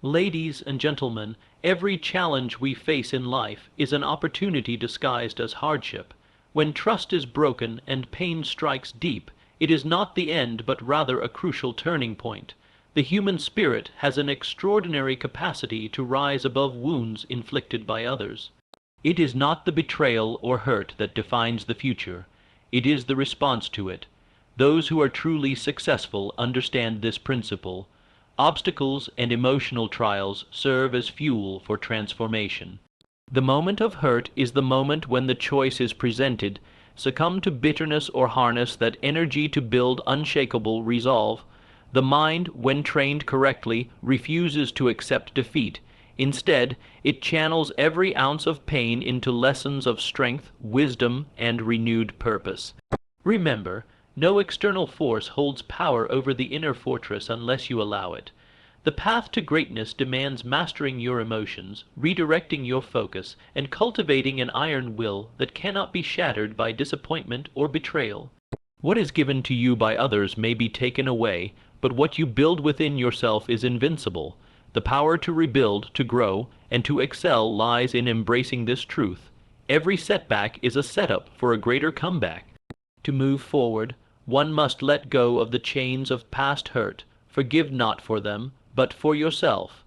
Ladies and gentlemen, every challenge we face in life is an opportunity disguised as hardship. When trust is broken and pain strikes deep, it is not the end but rather a crucial turning point. The human spirit has an extraordinary capacity to rise above wounds inflicted by others. It is not the betrayal or hurt that defines the future. It is the response to it. Those who are truly successful understand this principle. Obstacles and emotional trials serve as fuel for transformation. The moment of hurt is the moment when the choice is presented: succumb to bitterness or harness that energy to build unshakable resolve. The mind, when trained correctly, refuses to accept defeat. Instead, it channels every ounce of pain into lessons of strength, wisdom, and renewed purpose. Remember, no external force holds power over the inner fortress unless you allow it. The path to greatness demands mastering your emotions, redirecting your focus, and cultivating an iron will that cannot be shattered by disappointment or betrayal. What is given to you by others may be taken away, but what you build within yourself is invincible. The power to rebuild, to grow, and to excel lies in embracing this truth. Every setback is a setup for a greater comeback. To move forward, one must let go of the chains of past hurt, forgive not for them, but for yourself,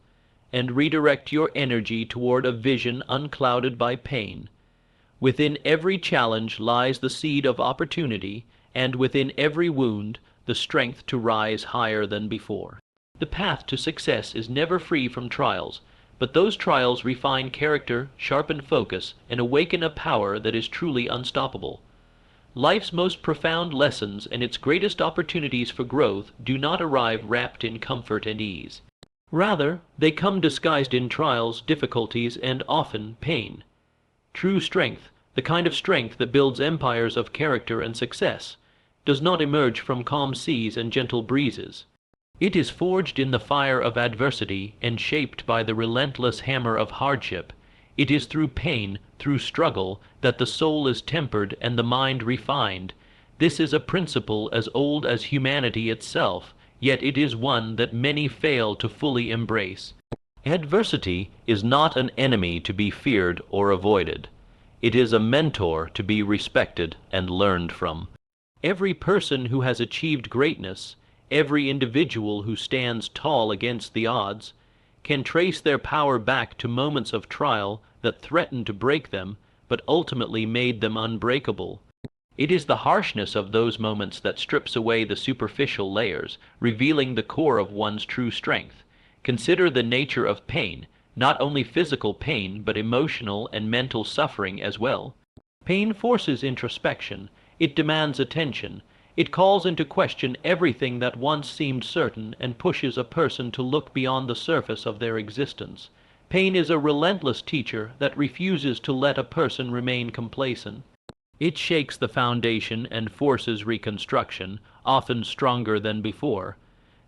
and redirect your energy toward a vision unclouded by pain. Within every challenge lies the seed of opportunity, and within every wound the strength to rise higher than before. The path to success is never free from trials, but those trials refine character, sharpen focus, and awaken a power that is truly unstoppable. Life's most profound lessons and its greatest opportunities for growth do not arrive wrapped in comfort and ease. Rather, they come disguised in trials, difficulties, and often pain. True strength, the kind of strength that builds empires of character and success, does not emerge from calm seas and gentle breezes. It is forged in the fire of adversity and shaped by the relentless hammer of hardship. It is through pain, through struggle, that the soul is tempered and the mind refined. This is a principle as old as humanity itself, yet it is one that many fail to fully embrace. Adversity is not an enemy to be feared or avoided. It is a mentor to be respected and learned from. Every person who has achieved greatness, every individual who stands tall against the odds, can trace their power back to moments of trial that threatened to break them, but ultimately made them unbreakable. It is the harshness of those moments that strips away the superficial layers, revealing the core of one's true strength. Consider the nature of pain, not only physical pain, but emotional and mental suffering as well. Pain forces introspection. It demands attention. It calls into question everything that once seemed certain and pushes a person to look beyond the surface of their existence. Pain is a relentless teacher that refuses to let a person remain complacent. It shakes the foundation and forces reconstruction, often stronger than before.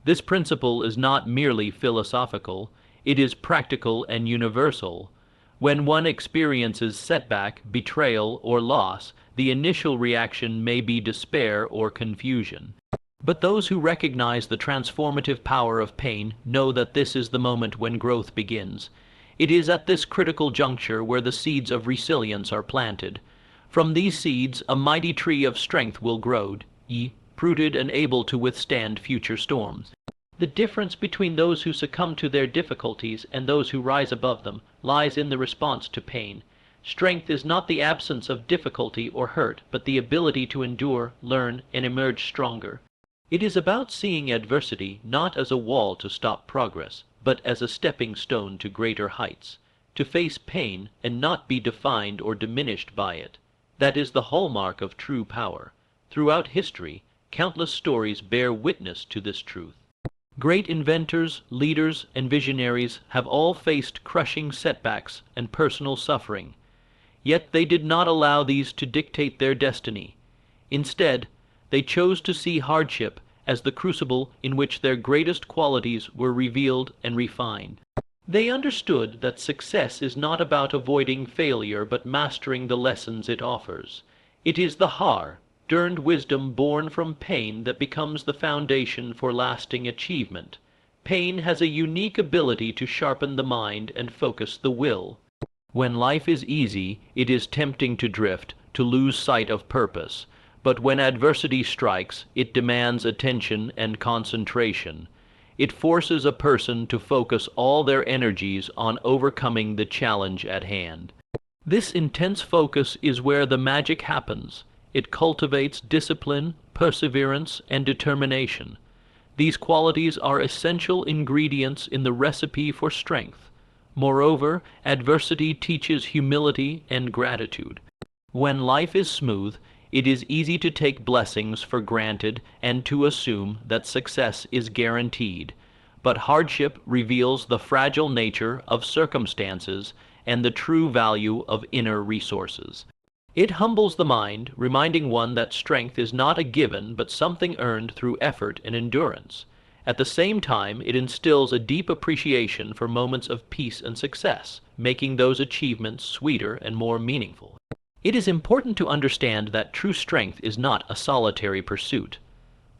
This principle is not merely philosophical, it is practical and universal. When one experiences setback, betrayal, or loss, the initial reaction may be despair or confusion. But those who recognize the transformative power of pain know that this is the moment when growth begins. It is at this critical juncture where the seeds of resilience are planted. From these seeds, a mighty tree of strength will grow, rooted and able to withstand future storms. The difference between those who succumb to their difficulties and those who rise above them lies in the response to pain. Strength is not the absence of difficulty or hurt, but the ability to endure, learn, and emerge stronger. It is about seeing adversity not as a wall to stop progress, but as a stepping stone to greater heights. To face pain and not be defined or diminished by it. That is the hallmark of true power. Throughout history, countless stories bear witness to this truth. Great inventors, leaders, and visionaries have all faced crushing setbacks and personal suffering. Yet they did not allow these to dictate their destiny. Instead, they chose to see hardship as the crucible in which their greatest qualities were revealed and refined. They understood that success is not about avoiding failure but mastering the lessons it offers. It is the hard-earned wisdom born from pain that becomes the foundation for lasting achievement. Pain has a unique ability to sharpen the mind and focus the will. When life is easy, it is tempting to drift, to lose sight of purpose. But when adversity strikes, it demands attention and concentration. It forces a person to focus all their energies on overcoming the challenge at hand. This intense focus is where the magic happens. It cultivates discipline, perseverance, and determination. These qualities are essential ingredients in the recipe for strength. Moreover, adversity teaches humility and gratitude. When life is smooth, it is easy to take blessings for granted and to assume that success is guaranteed. But hardship reveals the fragile nature of circumstances and the true value of inner resources. It humbles the mind, reminding one that strength is not a given but something earned through effort and endurance. At the same time, it instills a deep appreciation for moments of peace and success, making those achievements sweeter and more meaningful. It is important to understand that true strength is not a solitary pursuit.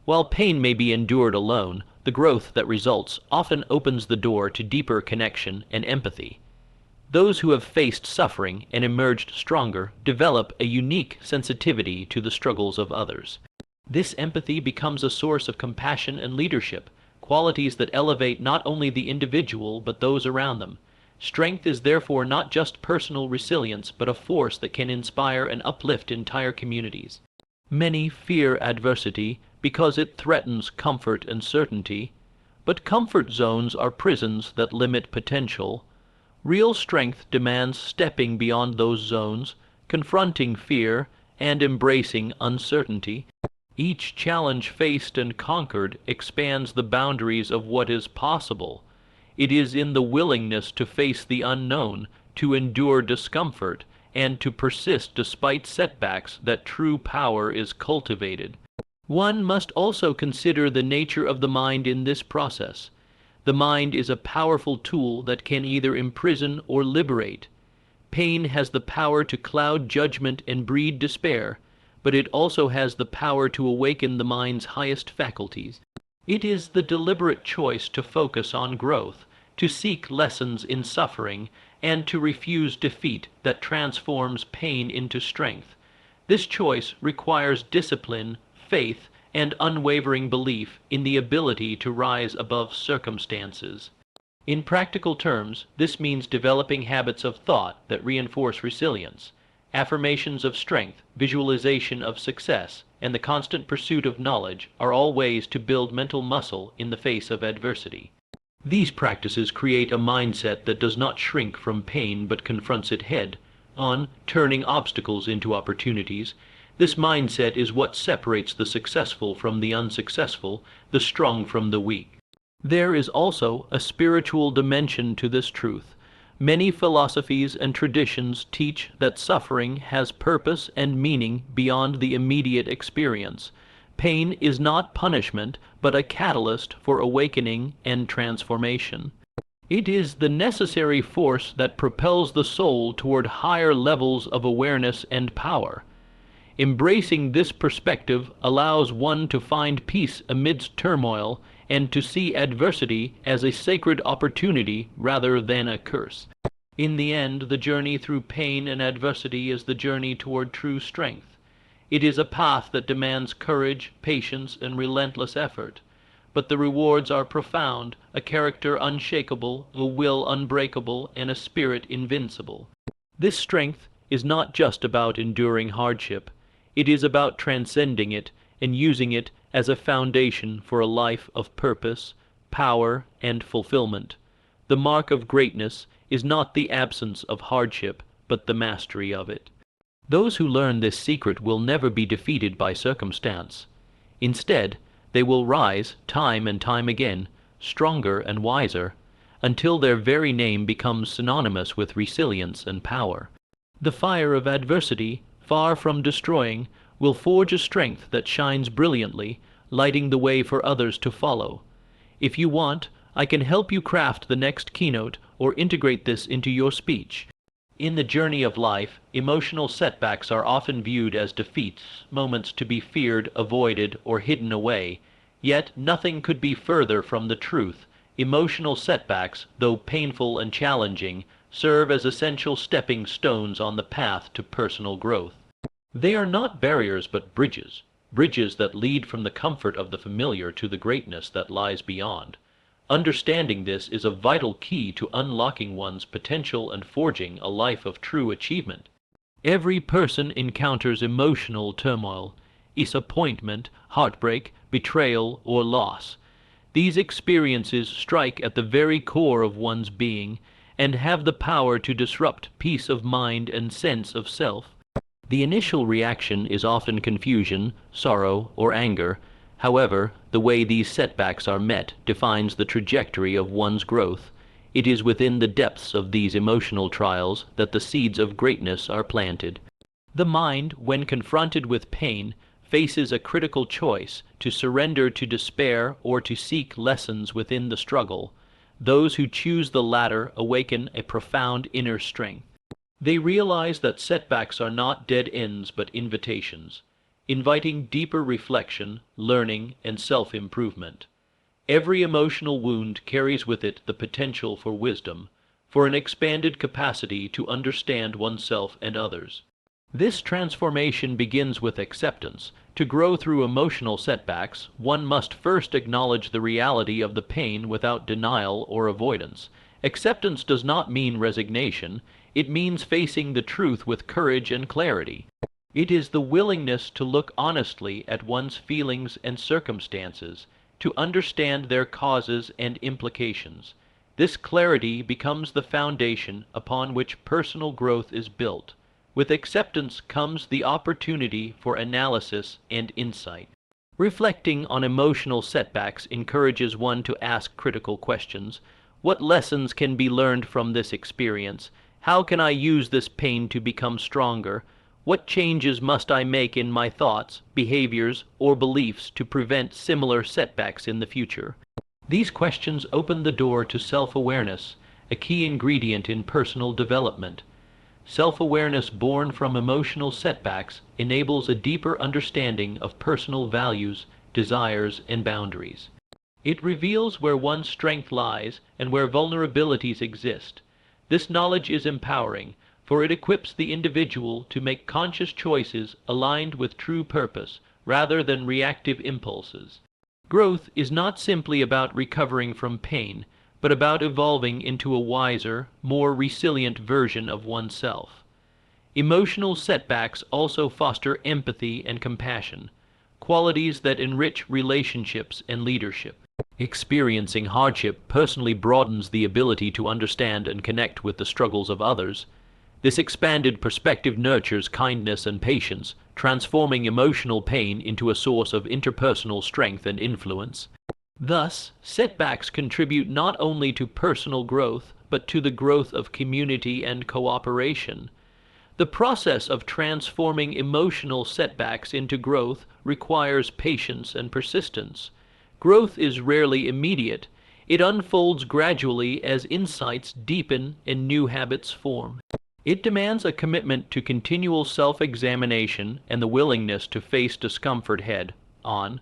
While pain may be endured alone, the growth that results often opens the door to deeper connection and empathy. Those who have faced suffering and emerged stronger develop a unique sensitivity to the struggles of others. This empathy becomes a source of compassion and leadership, qualities that elevate not only the individual but those around them. Strength is therefore not just personal resilience, but a force that can inspire and uplift entire communities. Many fear adversity because it threatens comfort and certainty, but comfort zones are prisons that limit potential. Real strength demands stepping beyond those zones, confronting fear, and embracing uncertainty. Each challenge faced and conquered expands the boundaries of what is possible. It is in the willingness to face the unknown, to endure discomfort, and to persist despite setbacks that true power is cultivated. One must also consider the nature of the mind in this process. The mind is a powerful tool that can either imprison or liberate. Pain has the power to cloud judgment and breed despair, but it also has the power to awaken the mind's highest faculties. It is the deliberate choice to focus on growth, to seek lessons in suffering, and to refuse defeat that transforms pain into strength. This choice requires discipline, faith, and unwavering belief in the ability to rise above circumstances. In practical terms, this means developing habits of thought that reinforce resilience. Affirmations of strength, visualization of success, and the constant pursuit of knowledge are all ways to build mental muscle in the face of adversity. These practices create a mindset that does not shrink from pain but confronts it head-on, turning obstacles into opportunities. This mindset is what separates the successful from the unsuccessful, the strong from the weak. There is also a spiritual dimension to this truth. Many philosophies and traditions teach that suffering has purpose and meaning beyond the immediate experience. Pain is not punishment, but a catalyst for awakening and transformation. It is the necessary force that propels the soul toward higher levels of awareness and power. Embracing this perspective allows one to find peace amidst turmoil and to see adversity as a sacred opportunity rather than a curse. In the end, the journey through pain and adversity is the journey toward true strength. It is a path that demands courage, patience, and relentless effort. But the rewards are profound, a character unshakable, a will unbreakable, and a spirit invincible. This strength is not just about enduring hardship. It is about transcending it and using it as a foundation for a life of purpose, power, and fulfillment. The mark of greatness is not the absence of hardship, but the mastery of it. Those who learn this secret will never be defeated by circumstance. Instead, they will rise time and time again, stronger and wiser, until their very name becomes synonymous with resilience and power. The fire of adversity, far from destroying, will forge a strength that shines brilliantly, lighting the way for others to follow. If you want, I can help you craft the next keynote or integrate this into your speech. In the journey of life, emotional setbacks are often viewed as defeats, moments to be feared, avoided, or hidden away. Yet nothing could be further from the truth. emotional setbacks, though painful and challenging, serve as essential stepping stones on the path to personal growth. They are not barriers but bridges, bridges that lead from the comfort of the familiar to the greatness that lies beyond. Understanding this is a vital key to unlocking one's potential and forging a life of true achievement. Every person encounters emotional turmoil, disappointment, heartbreak, betrayal, or loss. These experiences strike at the very core of one's being and have the power to disrupt peace of mind and sense of self. The initial reaction is often confusion, sorrow, or anger. However, the way these setbacks are met defines the trajectory of one's growth. It is within the depths of these emotional trials that the seeds of greatness are planted. The mind, when confronted with pain, faces a critical choice: to surrender to despair or to seek lessons within the struggle. Those who choose the latter awaken a profound inner strength. They realize that setbacks are not dead ends but invitations, inviting deeper reflection, learning, and self-improvement. Every emotional wound carries with it the potential for wisdom, for an expanded capacity to understand oneself and others. This transformation begins with acceptance. To grow through emotional setbacks, one must first acknowledge the reality of the pain without denial or avoidance. Acceptance does not mean resignation. It means facing the truth with courage and clarity. It is the willingness to look honestly at one's feelings and circumstances, to understand their causes and implications. This clarity becomes the foundation upon which personal growth is built. With acceptance comes the opportunity for analysis and insight. Reflecting on emotional setbacks encourages one to ask critical questions. What lessons can be learned from this experience? How can I use this pain to become stronger? What changes must I make in my thoughts, behaviors, or beliefs to prevent similar setbacks in the future? These questions open the door to self-awareness, a key ingredient in personal development. Self-awareness born from emotional setbacks enables a deeper understanding of personal values, desires, and boundaries. It reveals where one's strength lies and where vulnerabilities exist. This knowledge is empowering, for it equips the individual to make conscious choices aligned with true purpose, rather than reactive impulses. Growth is not simply about recovering from pain, but about evolving into a wiser, more resilient version of oneself. Emotional setbacks also foster empathy and compassion, qualities that enrich relationships and leadership. Experiencing hardship personally broadens the ability to understand and connect with the struggles of others. This expanded perspective nurtures kindness and patience, transforming emotional pain into a source of interpersonal strength and influence. Thus, setbacks contribute not only to personal growth, but to the growth of community and cooperation. The process of transforming emotional setbacks into growth requires patience and persistence. Growth is rarely immediate. It unfolds gradually as insights deepen and new habits form. It demands a commitment to continual self-examination and the willingness to face discomfort head-on.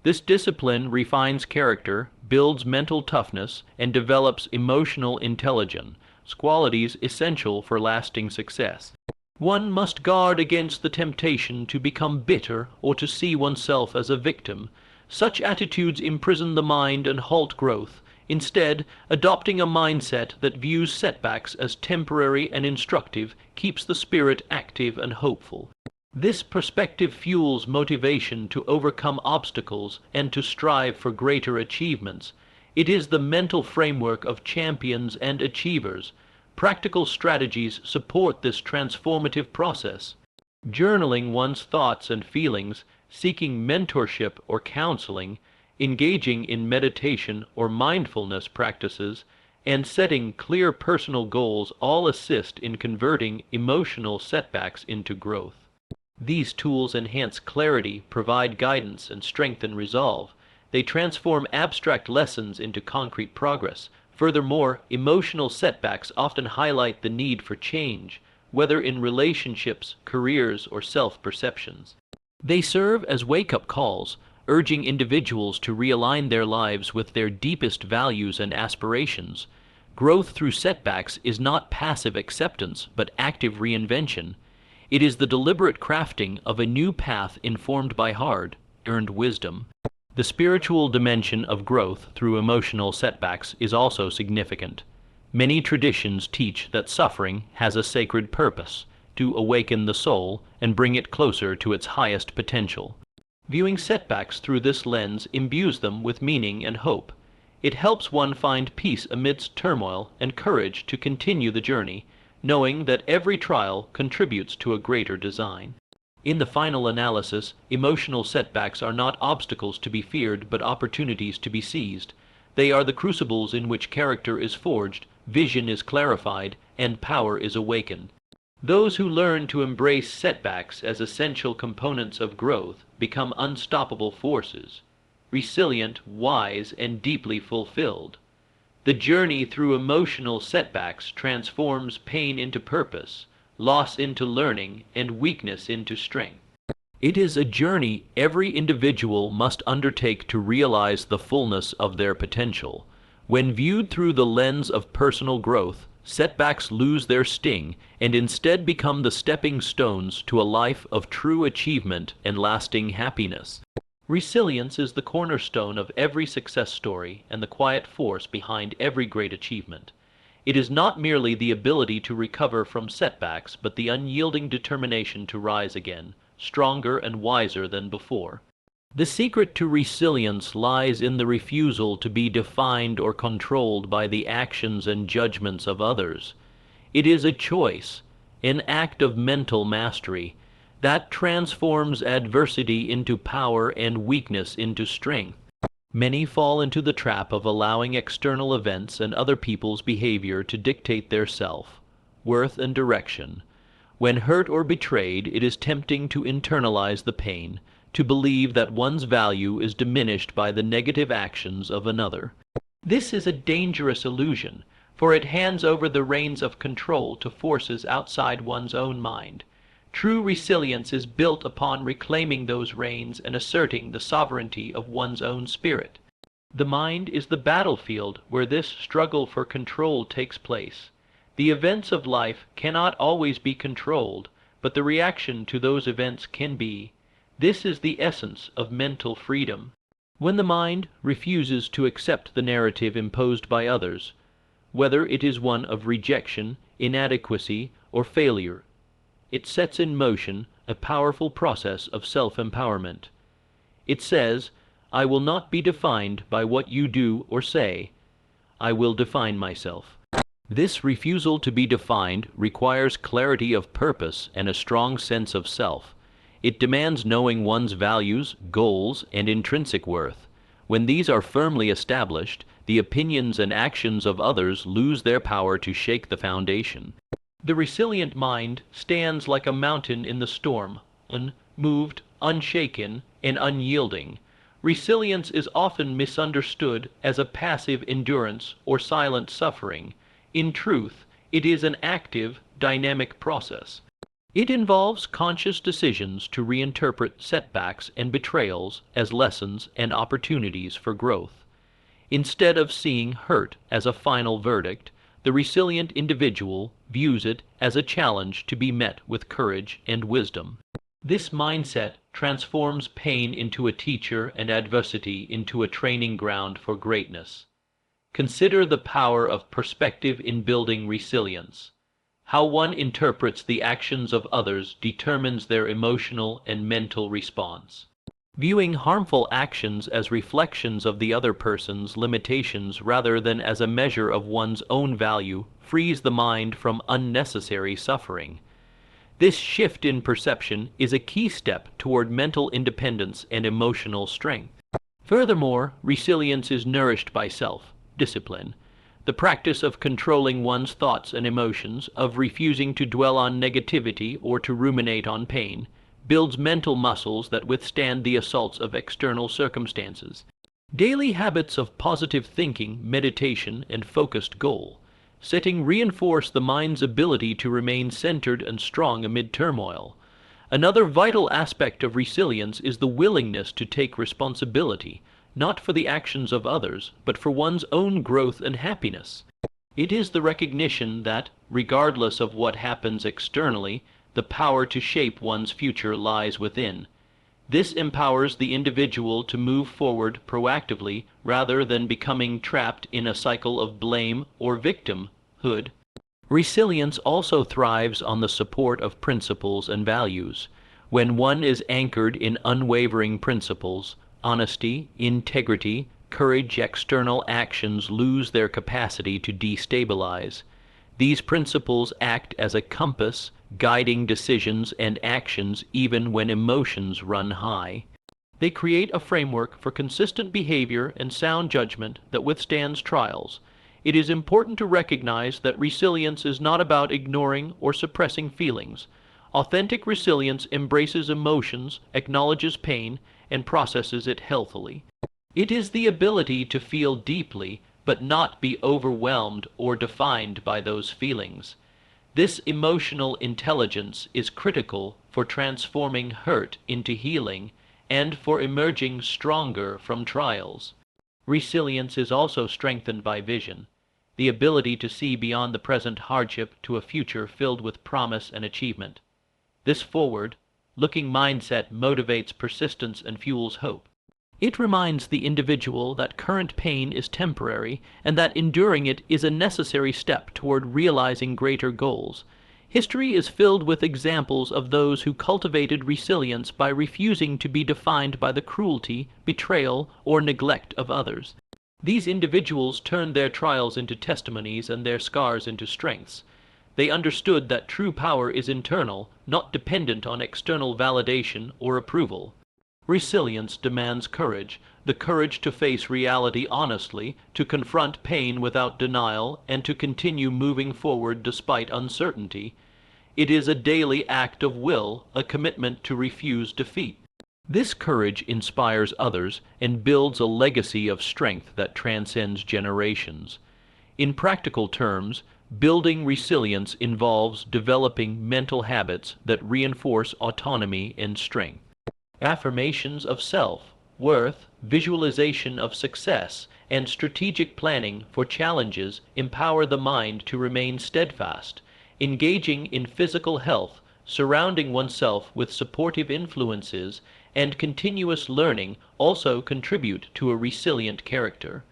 This discipline refines character, builds mental toughness, and develops emotional intelligence, qualities essential for lasting success. One must guard against the temptation to become bitter or to see oneself as a victim. Such attitudes imprison the mind and halt growth. Instead, adopting a mindset that views setbacks as temporary and instructive keeps the spirit active and hopeful. This perspective fuels motivation to overcome obstacles and to strive for greater achievements. It is the mental framework of champions and achievers. Practical strategies support this transformative process. Journaling one's thoughts and feelings, seeking mentorship or counseling, engaging in meditation or mindfulness practices, and setting clear personal goals all assist in converting emotional setbacks into growth. These tools enhance clarity, provide guidance, and strengthen resolve. They transform abstract lessons into concrete progress. Furthermore, emotional setbacks often highlight the need for change, whether in relationships, careers, or self-perceptions. They serve as wake-up calls, urging individuals to realign their lives with their deepest values and aspirations. Growth through setbacks is not passive acceptance, but active reinvention. It is the deliberate crafting of a new path informed by hard-earned wisdom. The spiritual dimension of growth through emotional setbacks is also significant. Many traditions teach that suffering has a sacred purpose, to awaken the soul and bring it closer to its highest potential. Viewing setbacks through this lens imbues them with meaning and hope. It helps one find peace amidst turmoil and courage to continue the journey, knowing that every trial contributes to a greater design. In the final analysis, emotional setbacks are not obstacles to be feared, but opportunities to be seized. They are the crucibles in which character is forged, vision is clarified, and power is awakened. Those who learn to embrace setbacks as essential components of growth become unstoppable forces, resilient, wise, and deeply fulfilled. The journey through emotional setbacks transforms pain into purpose, loss into learning, and weakness into strength. It is a journey every individual must undertake to realize the fullness of their potential. When viewed through the lens of personal growth, setbacks lose their sting and instead become the stepping stones to a life of true achievement and lasting happiness. Resilience is the cornerstone of every success story and the quiet force behind every great achievement. It is not merely the ability to recover from setbacks, but the unyielding determination to rise again, stronger and wiser than before. The secret to resilience lies in the refusal to be defined or controlled by the actions and judgments of others. It is a choice, an act of mental mastery, that transforms adversity into power and weakness into strength. Many fall into the trap of allowing external events and other people's behavior to dictate their self-worth and direction. When hurt or betrayed, it is tempting to internalize the pain, to believe that one's value is diminished by the negative actions of another. This is a dangerous illusion, for it hands over the reins of control to forces outside one's own mind. True resilience is built upon reclaiming those reins and asserting the sovereignty of one's own spirit. The mind is the battlefield where this struggle for control takes place. The events of life cannot always be controlled, but the reaction to those events can be. This is the essence of mental freedom. When the mind refuses to accept the narrative imposed by others, whether it is one of rejection, inadequacy, or failure, it sets in motion a powerful process of self-empowerment. It says, "I will not be defined by what you do or say. I will define myself." This refusal to be defined requires clarity of purpose and a strong sense of self. It demands knowing one's values, goals, and intrinsic worth. When these are firmly established, the opinions and actions of others lose their power to shake the foundation. The resilient mind stands like a mountain in the storm, unmoved, unshaken, and unyielding. Resilience is often misunderstood as a passive endurance or silent suffering. In truth, it is an active, dynamic process. It involves conscious decisions to reinterpret setbacks and betrayals as lessons and opportunities for growth. Instead of seeing hurt as a final verdict, the resilient individual views it as a challenge to be met with courage and wisdom. This mindset transforms pain into a teacher and adversity into a training ground for greatness. Consider the power of perspective in building resilience. How one interprets the actions of others determines their emotional and mental response. Viewing harmful actions as reflections of the other person's limitations rather than as a measure of one's own value frees the mind from unnecessary suffering. This shift in perception is a key step toward mental independence and emotional strength. Furthermore, resilience is nourished by self-discipline. The practice of controlling one's thoughts and emotions, of refusing to dwell on negativity or to ruminate on pain, builds mental muscles that withstand the assaults of external circumstances. Daily habits of positive thinking, meditation, and focused goal setting reinforce the mind's ability to remain centered and strong amid turmoil. Another vital aspect of resilience is the willingness to take responsibility, not for the actions of others, but for one's own growth and happiness. It is the recognition that, regardless of what happens externally, the power to shape one's future lies within. This empowers the individual to move forward proactively rather than becoming trapped in a cycle of blame or victimhood. Resilience also thrives on the support of principles and values. When one is anchored in unwavering principles, honesty, integrity, courage, external actions lose their capacity to destabilize. These principles act as a compass, guiding decisions and actions even when emotions run high. They create a framework for consistent behavior and sound judgment that withstands trials. It is important to recognize that resilience is not about ignoring or suppressing feelings. Authentic resilience embraces emotions, acknowledges pain, and processes it healthily. It is the ability to feel deeply, but not be overwhelmed or defined by those feelings. This emotional intelligence is critical for transforming hurt into healing and for emerging stronger from trials. Resilience is also strengthened by vision, the ability to see beyond the present hardship to a future filled with promise and achievement. This forward-looking mindset motivates persistence and fuels hope. It reminds the individual that current pain is temporary and that enduring it is a necessary step toward realizing greater goals. History is filled with examples of those who cultivated resilience by refusing to be defined by the cruelty, betrayal, or neglect of others. These individuals turned their trials into testimonies and their scars into strengths. They understood that true power is internal, not dependent on external validation or approval. Resilience demands courage, the courage to face reality honestly, to confront pain without denial, and to continue moving forward despite uncertainty. It is a daily act of will, a commitment to refuse defeat. This courage inspires others and builds a legacy of strength that transcends generations. In practical terms, building resilience involves developing mental habits that reinforce autonomy and strength. Affirmations of self, worth, visualization of success, and strategic planning for challenges empower the mind to remain steadfast. Engaging in physical health, surrounding oneself with supportive influences, and continuous learning also contribute to a resilient character.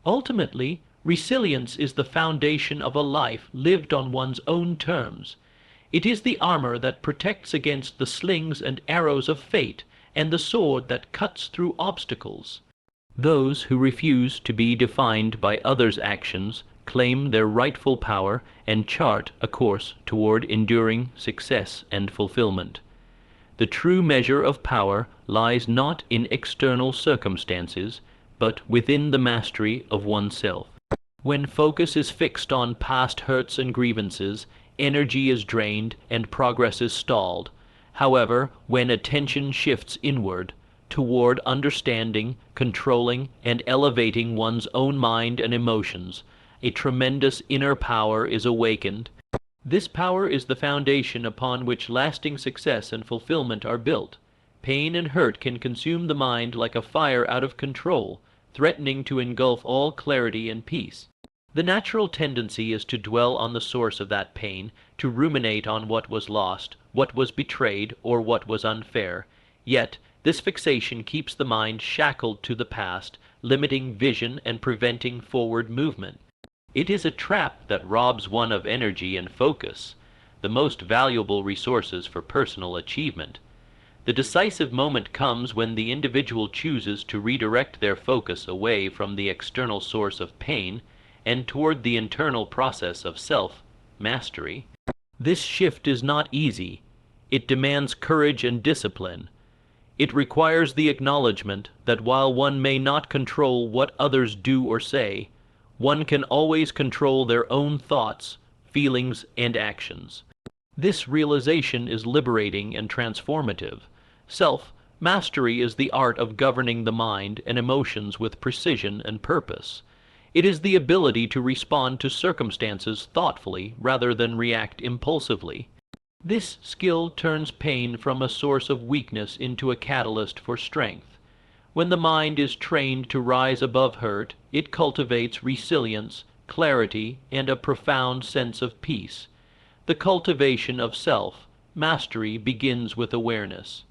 Ultimately, resilience is the foundation of a life lived on one's own terms. It is the armor that protects against the slings and arrows of fate, and the sword that cuts through obstacles. Those who refuse to be defined by others' actions claim their rightful power and chart a course toward enduring success and fulfillment. The true measure of power lies not in external circumstances, but within the mastery of oneself. When focus is fixed on past hurts and grievances, energy is drained and progress is stalled. However, when attention shifts inward, toward understanding, controlling, and elevating one's own mind and emotions, a tremendous inner power is awakened. This power is the foundation upon which lasting success and fulfillment are built. Pain and hurt can consume the mind like a fire out of control, threatening to engulf all clarity and peace. The natural tendency is to dwell on the source of that pain, to ruminate on what was lost, what was betrayed, or what was unfair. Yet, this fixation keeps the mind shackled to the past, limiting vision and preventing forward movement. It is a trap that robs one of energy and focus, the most valuable resources for personal achievement. The decisive moment comes when the individual chooses to redirect their focus away from the external source of pain and toward the internal process of self-mastery. This shift is not easy. It demands courage and discipline. It requires the acknowledgement that while one may not control what others do or say, one can always control their own thoughts, feelings, and actions. This realization is liberating and transformative. Self-mastery is the art of governing the mind and emotions with precision and purpose. It is the ability to respond to circumstances thoughtfully rather than react impulsively. This skill turns pain from a source of weakness into a catalyst for strength. When the mind is trained to rise above hurt, it cultivates resilience, clarity, and a profound sense of peace. The cultivation of self-mastery begins with awareness.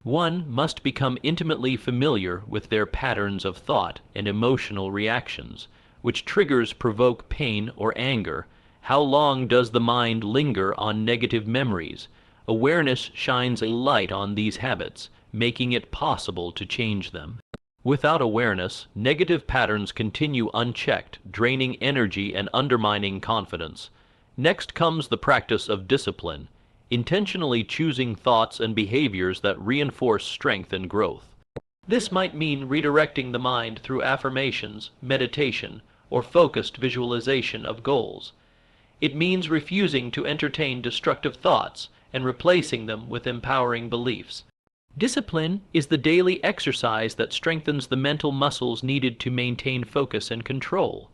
One must become intimately familiar with their patterns of thought and emotional reactions, which triggers provoke pain or anger. How long does the mind linger on negative memories? Awareness shines a light on these habits, making it possible to change them. Without awareness, negative patterns continue unchecked, draining energy and undermining confidence. Next comes the practice of discipline, intentionally choosing thoughts and behaviors that reinforce strength and growth. This might mean redirecting the mind through affirmations, meditation, or focused visualization of goals. It means refusing to entertain destructive thoughts and replacing them with empowering beliefs. Discipline is the daily exercise that strengthens the mental muscles needed to maintain focus and control.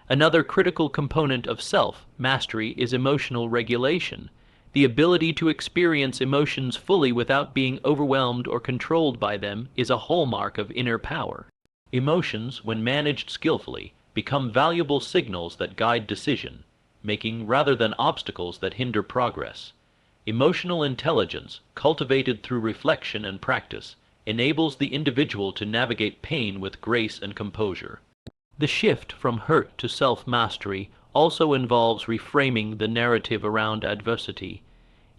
Another critical component of self-mastery is emotional regulation. The ability to experience emotions fully without being overwhelmed or controlled by them is a hallmark of inner power. Emotions, when managed skillfully, become valuable signals that guide decision making rather than obstacles that hinder progress. Emotional intelligence, cultivated through reflection and practice, enables the individual to navigate pain with grace and composure. The shift from hurt to self-mastery also involves reframing the narrative around adversity.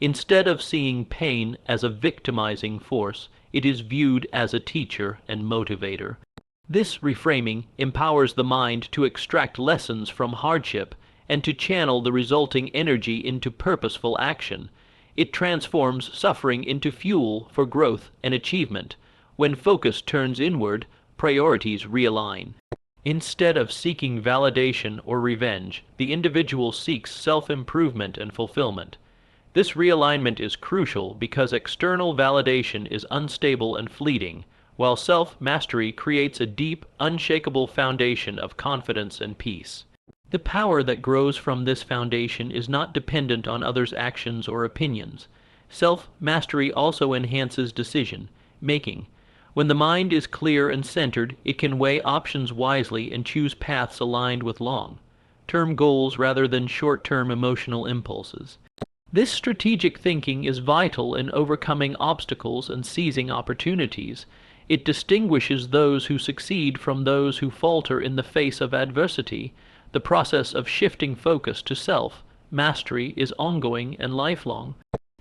Instead of seeing pain as a victimizing force, it is viewed as a teacher and motivator. This reframing empowers the mind to extract lessons from hardship and to channel the resulting energy into purposeful action. It transforms suffering into fuel for growth and achievement. When focus turns inward, priorities realign. Instead of seeking validation or revenge, the individual seeks self-improvement and fulfillment. This realignment is crucial because external validation is unstable and fleeting, while self-mastery creates a deep, unshakable foundation of confidence and peace. The power that grows from this foundation is not dependent on others' actions or opinions. Self-mastery also enhances decision-making. When the mind is clear and centered, it can weigh options wisely and choose paths aligned with long-term goals rather than short-term emotional impulses. This strategic thinking is vital in overcoming obstacles and seizing opportunities. It distinguishes those who succeed from those who falter in the face of adversity. The process of shifting focus to self-mastery is ongoing and lifelong.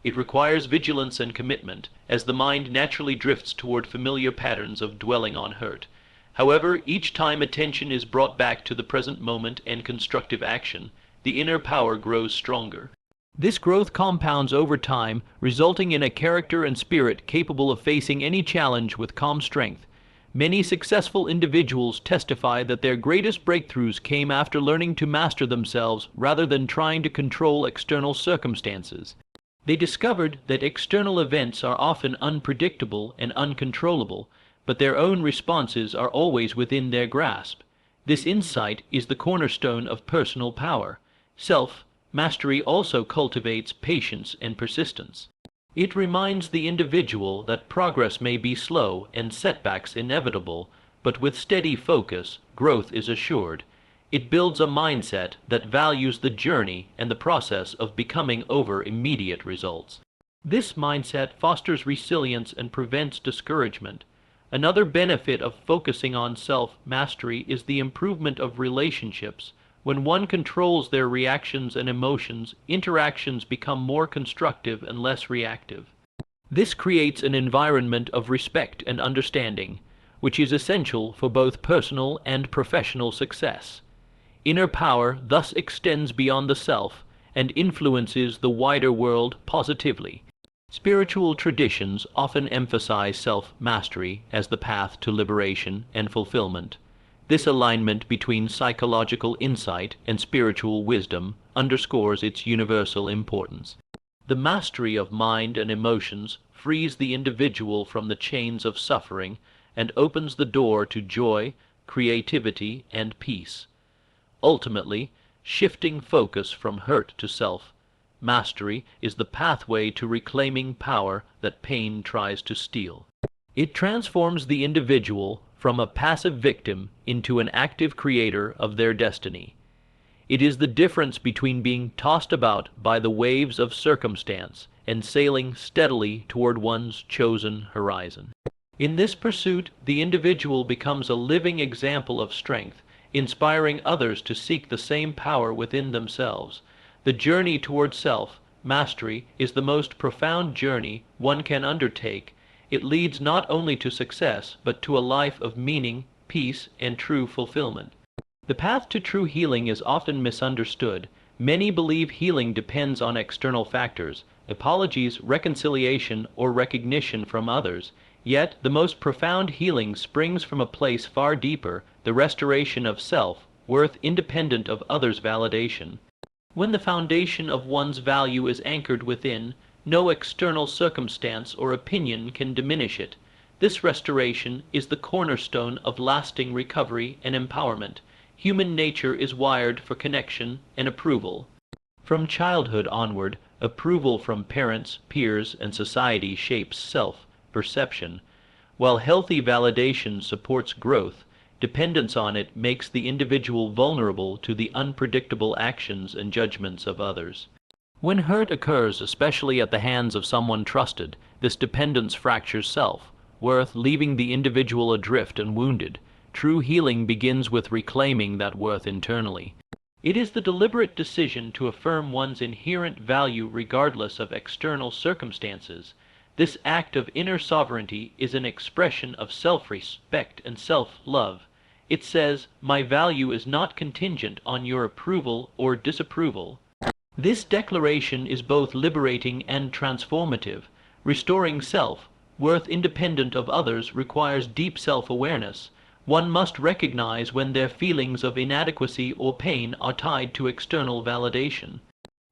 It requires vigilance and commitment, as the mind naturally drifts toward familiar patterns of dwelling on hurt. However, each time attention is brought back to the present moment and constructive action, the inner power grows stronger. This growth compounds over time, resulting in a character and spirit capable of facing any challenge with calm strength. Many successful individuals testify that their greatest breakthroughs came after learning to master themselves rather than trying to control external circumstances. They discovered that external events are often unpredictable and uncontrollable, but their own responses are always within their grasp. This insight is the cornerstone of personal power. Self-mastery also cultivates patience and persistence. It reminds the individual that progress may be slow and setbacks inevitable, but with steady focus, growth is assured. It builds a mindset that values the journey and the process of becoming over immediate results. This mindset fosters resilience and prevents discouragement. Another benefit of focusing on self-mastery is the improvement of relationships. When one controls their reactions and emotions, interactions become more constructive and less reactive. This creates an environment of respect and understanding, which is essential for both personal and professional success. Inner power thus extends beyond the self and influences the wider world positively. Spiritual traditions often emphasize self-mastery as the path to liberation and fulfillment. This alignment between psychological insight and spiritual wisdom underscores its universal importance. The mastery of mind and emotions frees the individual from the chains of suffering and opens the door to joy, creativity, and peace. Ultimately, shifting focus from hurt to self Mastery is the pathway to reclaiming power that pain tries to steal. It transforms the individual from a passive victim into an active creator of their destiny. It is the difference between being tossed about by the waves of circumstance and sailing steadily toward one's chosen horizon. In this pursuit, the individual becomes a living example of strength, inspiring others to seek the same power within themselves. The journey toward self-mastery is the most profound journey one can undertake. It leads not only to success, but to a life of meaning, peace, and true fulfillment. The path to true healing is often misunderstood. Many believe healing depends on external factors, apologies, reconciliation, or recognition from others. Yet, the most profound healing springs from a place far deeper, the restoration of self-worth independent of others' validation. When the foundation of one's value is anchored within, no external circumstance or opinion can diminish it. This restoration is the cornerstone of lasting recovery and empowerment. Human nature is wired for connection and approval. From childhood onward, approval from parents, peers, and society shapes self-perception. While healthy validation supports growth, dependence on it makes the individual vulnerable to the unpredictable actions and judgments of others. When hurt occurs, especially at the hands of someone trusted, this dependence fractures self-worth, leaving the individual adrift and wounded. True healing begins with reclaiming that worth internally. It is the deliberate decision to affirm one's inherent value regardless of external circumstances. This act of inner sovereignty is an expression of self-respect and self-love. It says, "My value is not contingent on your approval or disapproval." This declaration is both liberating and transformative. Restoring self-worth independent of others requires deep self-awareness. One must recognize when their feelings of inadequacy or pain are tied to external validation.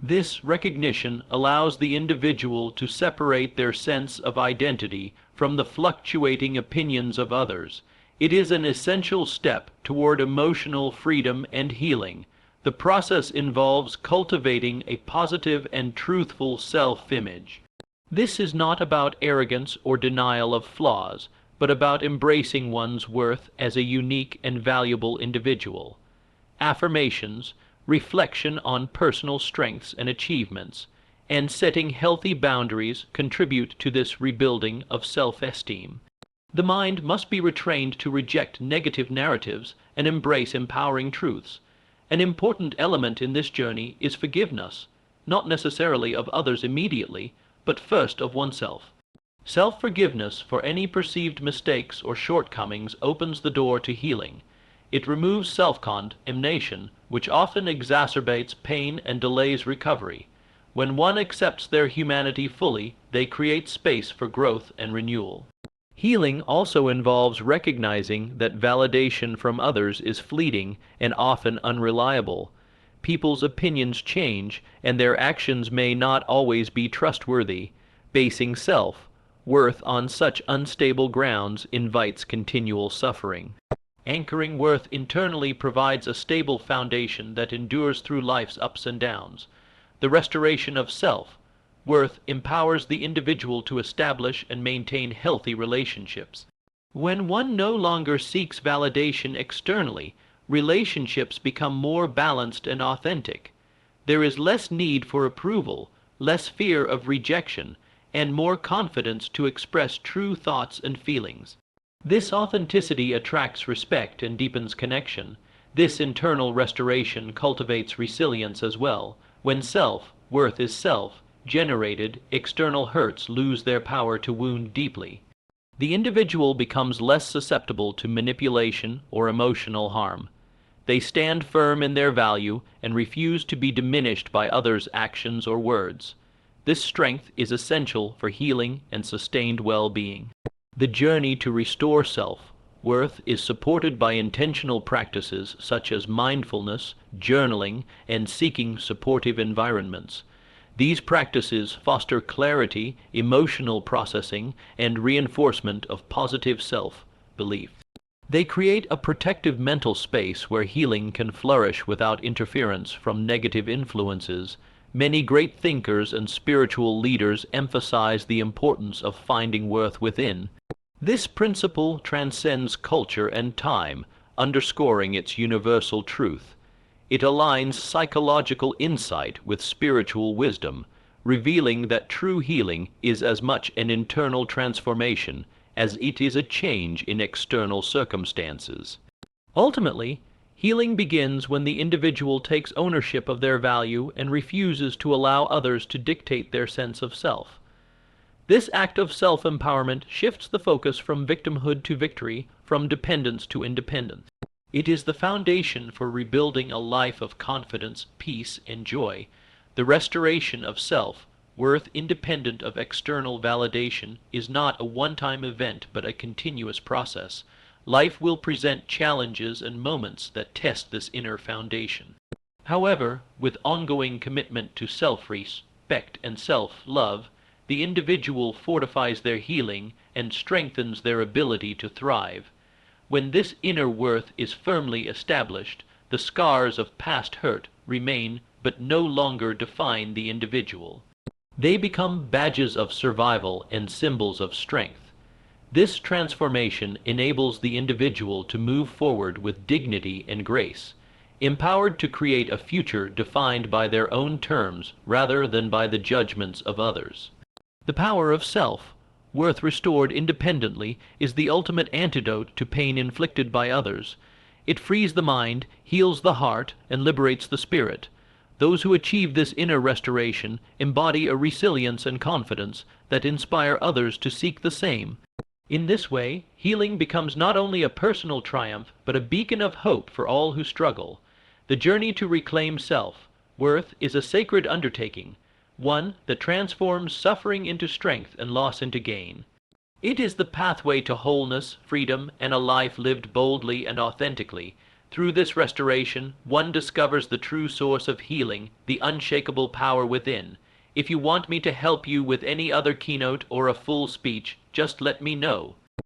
This recognition allows the individual to separate their sense of identity from the fluctuating opinions of others. It is an essential step toward emotional freedom and healing. The process involves cultivating a positive and truthful self-image. This is not about arrogance or denial of flaws, but about embracing one's worth as a unique and valuable individual. Affirmations, reflection on personal strengths and achievements, and setting healthy boundaries contribute to this rebuilding of self-esteem. The mind must be retrained to reject negative narratives and embrace empowering truths. An important element in this journey is forgiveness, not necessarily of others immediately, but first of oneself. Self-forgiveness for any perceived mistakes or shortcomings opens the door to healing. It removes self-condemnation, which often exacerbates pain and delays recovery. When one accepts their humanity fully, they create space for growth and renewal. Healing also involves recognizing that validation from others is fleeting and often unreliable. People's opinions change, and their actions may not always be trustworthy. Basing self-worth on such unstable grounds invites continual suffering. Anchoring worth internally provides a stable foundation that endures through life's ups and downs. The restoration of self-worth empowers the individual to establish and maintain healthy relationships. When one no longer seeks validation externally, relationships become more balanced and authentic. There is less need for approval, less fear of rejection, and more confidence to express true thoughts and feelings. This authenticity attracts respect and deepens connection. This internal restoration cultivates resilience as well. When self-worth is self-generated, external hurts lose their power to wound deeply. The individual becomes less susceptible to manipulation or emotional harm. They stand firm in their value and refuse to be diminished by others' actions or words. This strength is essential for healing and sustained well-being. The journey to restore self-worth is supported by intentional practices such as mindfulness, journaling, and seeking supportive environments. These practices foster clarity, emotional processing, and reinforcement of positive self-belief. They create a protective mental space where healing can flourish without interference from negative influences. Many great thinkers and spiritual leaders emphasize the importance of finding worth within. This principle transcends culture and time, underscoring its universal truth. It aligns psychological insight with spiritual wisdom, revealing that true healing is as much an internal transformation as it is a change in external circumstances. Ultimately, healing begins when the individual takes ownership of their value and refuses to allow others to dictate their sense of self. This act of self-empowerment shifts the focus from victimhood to victory, from dependence to independence. It is the foundation for rebuilding a life of confidence, peace, and joy. The restoration of self, worth independent of external validation, is not a one-time event but a continuous process. Life will present challenges and moments that test this inner foundation. However, with ongoing commitment to self-respect and self-love, the individual fortifies their healing and strengthens their ability to thrive. When this inner worth is firmly established, the scars of past hurt remain but no longer define the individual. They become badges of survival and symbols of strength. This transformation enables the individual to move forward with dignity and grace, empowered to create a future defined by their own terms rather than by the judgments of others. The power of self, worth restored independently, is the ultimate antidote to pain inflicted by others. It frees the mind, heals the heart, and liberates the spirit. Those who achieve this inner restoration embody a resilience and confidence that inspire others to seek the same. In this way, healing becomes not only a personal triumph, but a beacon of hope for all who struggle. The journey to reclaim self-worth is a sacred undertaking, one that transforms suffering into strength and loss into gain. It is the pathway to wholeness, freedom, and a life lived boldly and authentically. Through this restoration, one discovers the true source of healing, the unshakable power within. If you want me to help you with any other keynote or a full speech, just let me know.